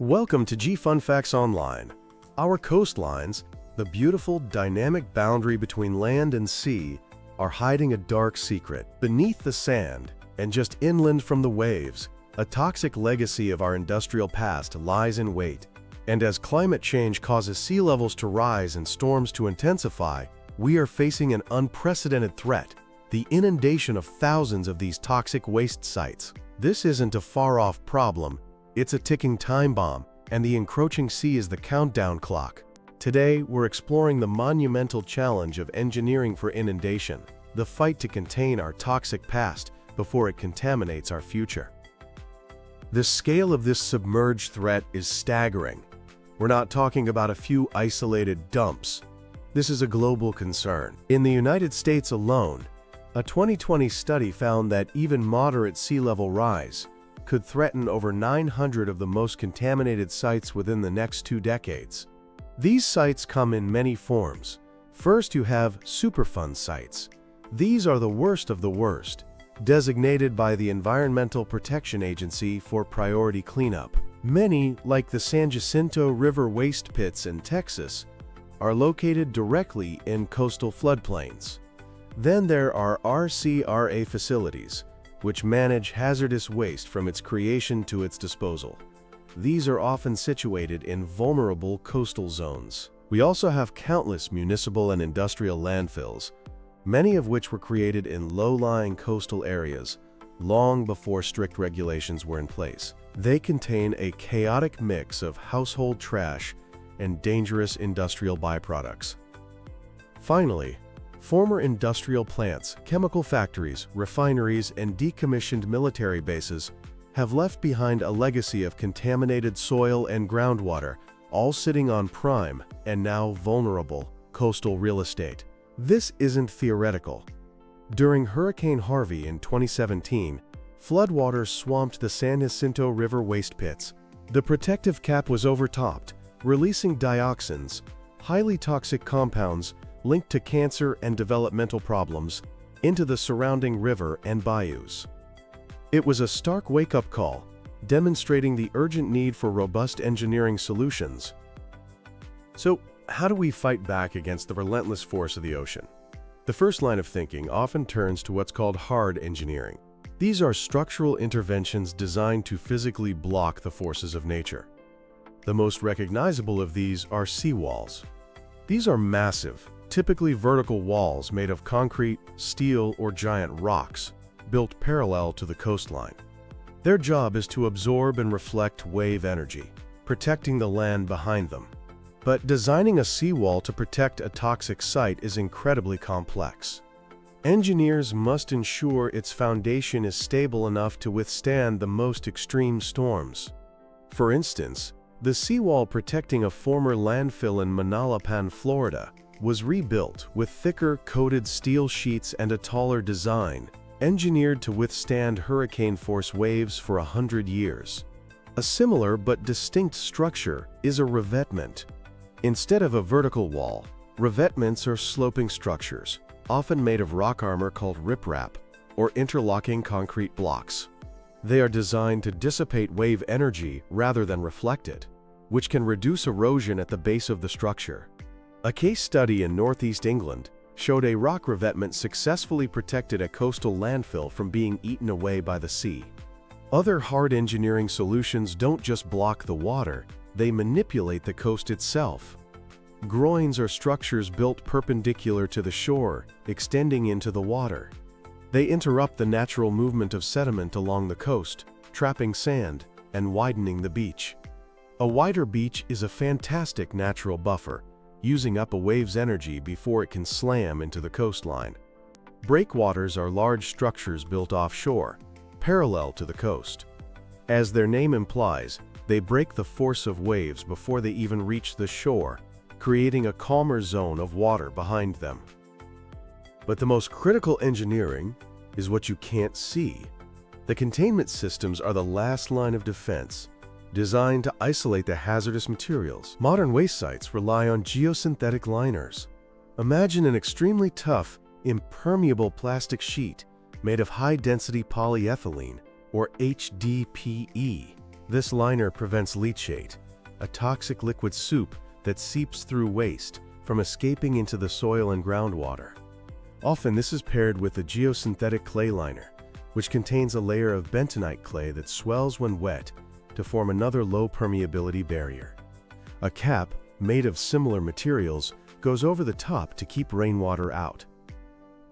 Welcome to G Fun Facts Online. Our coastlines, the beautiful dynamic boundary between land and sea, are hiding a dark secret. Beneath the sand, and just inland from the waves, a toxic legacy of our industrial past lies in wait. And as climate change causes sea levels to rise and storms to intensify, we are facing an unprecedented threat: the inundation of thousands of these toxic waste sites. This isn't a far-off problem. It's a ticking time bomb, and the encroaching sea is the countdown clock. Today, we're exploring the monumental challenge of engineering for inundation, the fight to contain our toxic past before it contaminates our future. The scale of this submerged threat is staggering. We're not talking about a few isolated dumps. This is a global concern. In the United States alone, a 2020 study found that even moderate sea level rise could threaten over 900 of the most contaminated sites within the next 2 decades. These sites come in many forms. First, you have Superfund sites. These are the worst of the worst, designated by the Environmental Protection Agency for priority cleanup. Many, like the San Jacinto River waste pits in Texas, are located directly in coastal floodplains. Then there are RCRA facilities, which manage hazardous waste from its creation to its disposal. These are often situated in vulnerable coastal zones. We also have countless municipal and industrial landfills, many of which were created in low-lying coastal areas long before strict regulations were in place. They contain a chaotic mix of household trash and dangerous industrial byproducts. Finally, former industrial plants, chemical factories, refineries, and decommissioned military bases have left behind a legacy of contaminated soil and groundwater, all sitting on prime and now vulnerable coastal real estate. This isn't theoretical. During Hurricane Harvey in 2017, floodwaters swamped the San Jacinto River waste pits. The protective cap was overtopped, releasing dioxins, highly toxic compounds linked to cancer and developmental problems, into the surrounding river and bayous. It was a stark wake-up call, demonstrating the urgent need for robust engineering solutions. So, how do we fight back against the relentless force of the ocean? The first line of thinking often turns to what's called hard engineering. These are structural interventions designed to physically block the forces of nature. The most recognizable of these are seawalls. These are massive, typically vertical walls made of concrete, steel, or giant rocks, built parallel to the coastline. Their job is to absorb and reflect wave energy, protecting the land behind them. But designing a seawall to protect a toxic site is incredibly complex. Engineers must ensure its foundation is stable enough to withstand the most extreme storms. For instance, the seawall protecting a former landfill in Manalapan, Florida, was rebuilt with thicker coated steel sheets and a taller design, engineered to withstand hurricane-force waves for 100 years. A similar but distinct structure is a revetment. Instead of a vertical wall, revetments are sloping structures, often made of rock armor called riprap, or interlocking concrete blocks. They are designed to dissipate wave energy rather than reflect it, which can reduce erosion at the base of the structure. A case study in northeast England showed a rock revetment successfully protected a coastal landfill from being eaten away by the sea. Other hard engineering solutions don't just block the water, they manipulate the coast itself. Groins are structures built perpendicular to the shore, extending into the water. They interrupt the natural movement of sediment along the coast, trapping sand and widening the beach. A wider beach is a fantastic natural buffer, using up a wave's energy before it can slam into the coastline. Breakwaters are large structures built offshore, parallel to the coast. As their name implies, they break the force of waves before they even reach the shore, creating a calmer zone of water behind them. But the most critical engineering is what you can't see. The containment systems are the last line of defense, designed to isolate the hazardous materials. Modern waste sites rely on geosynthetic liners. Imagine an extremely tough, impermeable plastic sheet made of high-density polyethylene, or HDPE. This liner prevents leachate, a toxic liquid soup that seeps through waste, from escaping into the soil and groundwater. Often this is paired with a geosynthetic clay liner, which contains a layer of bentonite clay that swells when wet to form another low permeability barrier. A cap, made of similar materials, goes over the top to keep rainwater out.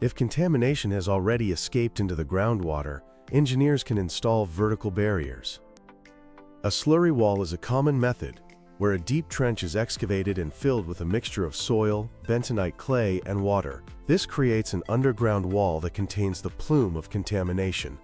If contamination has already escaped into the groundwater, engineers can install vertical barriers. A slurry wall is a common method where a deep trench is excavated and filled with a mixture of soil, bentonite clay, and water. This creates an underground wall that contains the plume of contamination.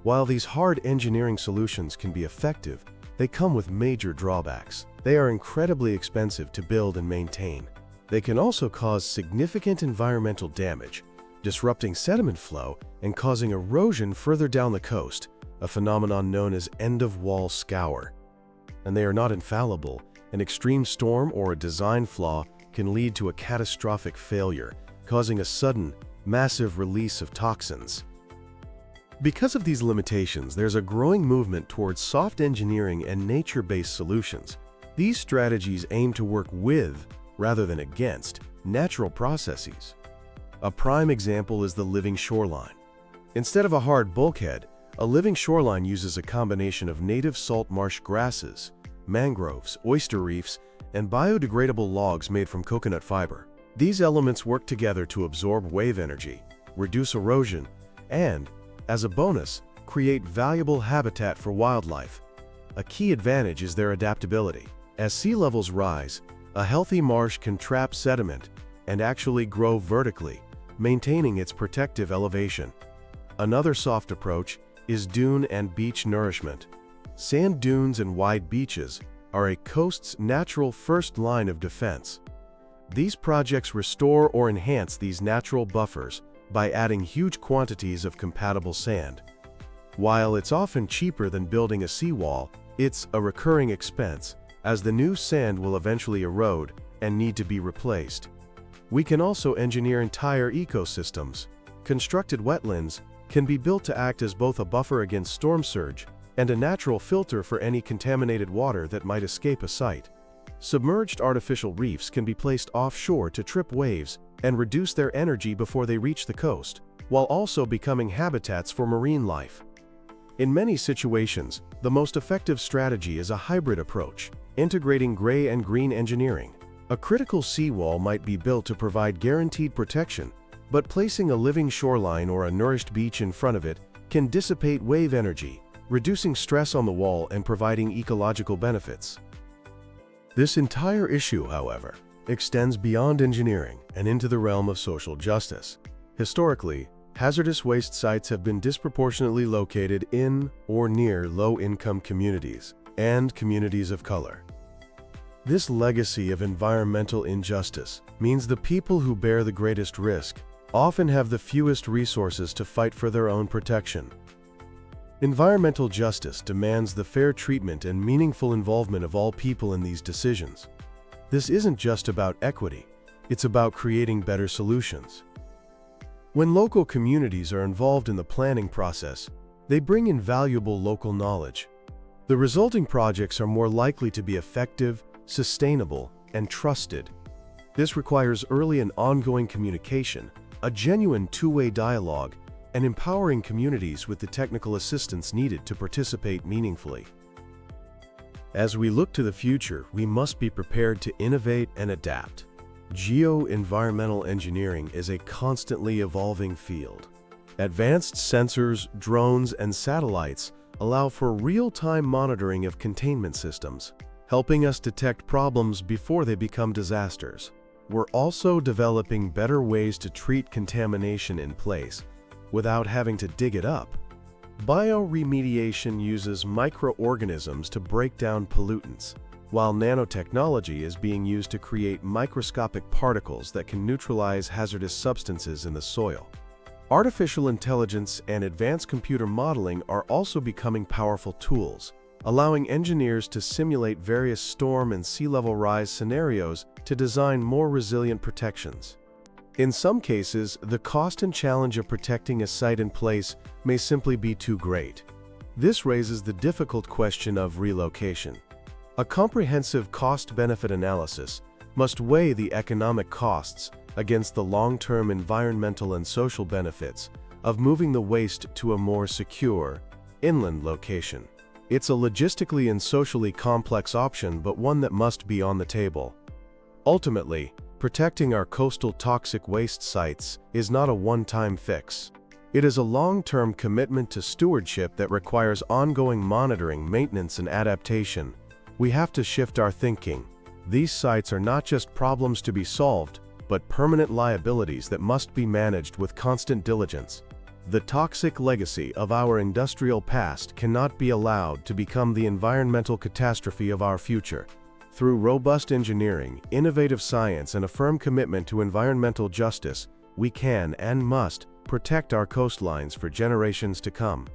While these hard engineering solutions can be effective, they come with major drawbacks. They are incredibly expensive to build and maintain. They can also cause significant environmental damage, disrupting sediment flow and causing erosion further down the coast, a phenomenon known as end-of-wall scour. And they are not infallible. An extreme storm or a design flaw can lead to a catastrophic failure, causing a sudden, massive release of toxins. Because of these limitations, there's a growing movement towards soft engineering and nature-based solutions. These strategies aim to work with, rather than against, natural processes. A prime example is the living shoreline. Instead of a hard bulkhead, a living shoreline uses a combination of native salt marsh grasses, mangroves, oyster reefs, and biodegradable logs made from coconut fiber. These elements work together to absorb wave energy, reduce erosion, and, as a bonus, create valuable habitat for wildlife. A key advantage is their adaptability. As sea levels rise, a healthy marsh can trap sediment and actually grow vertically, maintaining its protective elevation. Another soft approach is dune and beach nourishment. Sand dunes and wide beaches are a coast's natural first line of defense. These projects restore or enhance these natural buffers by adding huge quantities of compatible sand. While it's often cheaper than building a seawall, it's a recurring expense, as the new sand will eventually erode and need to be replaced. We can also engineer entire ecosystems. Constructed wetlands can be built to act as both a buffer against storm surge and a natural filter for any contaminated water that might escape a site. Submerged artificial reefs can be placed offshore to trip waves and reduce their energy before they reach the coast, while also becoming habitats for marine life. In many situations, the most effective strategy is a hybrid approach, integrating gray and green engineering. A critical seawall might be built to provide guaranteed protection, but placing a living shoreline or a nourished beach in front of it can dissipate wave energy, reducing stress on the wall and providing ecological benefits. This entire issue, however, extends beyond engineering and into the realm of social justice. Historically, hazardous waste sites have been disproportionately located in or near low-income communities and communities of color. This legacy of environmental injustice means the people who bear the greatest risk often have the fewest resources to fight for their own protection. Environmental justice demands the fair treatment and meaningful involvement of all people in these decisions. This isn't just about equity, it's about creating better solutions. When local communities are involved in the planning process, they bring in valuable local knowledge. The resulting projects are more likely to be effective, sustainable, and trusted. This requires early and ongoing communication, a genuine two-way dialogue, and empowering communities with the technical assistance needed to participate meaningfully. As we look to the future, we must be prepared to innovate and adapt. Geo-environmental engineering is a constantly evolving field. Advanced sensors, drones, and satellites allow for real-time monitoring of containment systems, helping us detect problems before they become disasters. We're also developing better ways to treat contamination in place without having to dig it up. Bioremediation uses microorganisms to break down pollutants, while nanotechnology is being used to create microscopic particles that can neutralize hazardous substances in the soil. Artificial intelligence and advanced computer modeling are also becoming powerful tools, allowing engineers to simulate various storm and sea level rise scenarios to design more resilient protections. In some cases, the cost and challenge of protecting a site in place may simply be too great. This raises the difficult question of relocation. A comprehensive cost-benefit analysis must weigh the economic costs against the long-term environmental and social benefits of moving the waste to a more secure, inland location. It's a logistically and socially complex option, but one that must be on the table. Ultimately, protecting our coastal toxic waste sites is not a one-time fix. It is a long-term commitment to stewardship that requires ongoing monitoring, maintenance, and adaptation. We have to shift our thinking. These sites are not just problems to be solved, but permanent liabilities that must be managed with constant diligence. The toxic legacy of our industrial past cannot be allowed to become the environmental catastrophe of our future. Through robust engineering, innovative science, and a firm commitment to environmental justice, we can and must protect our coastlines for generations to come.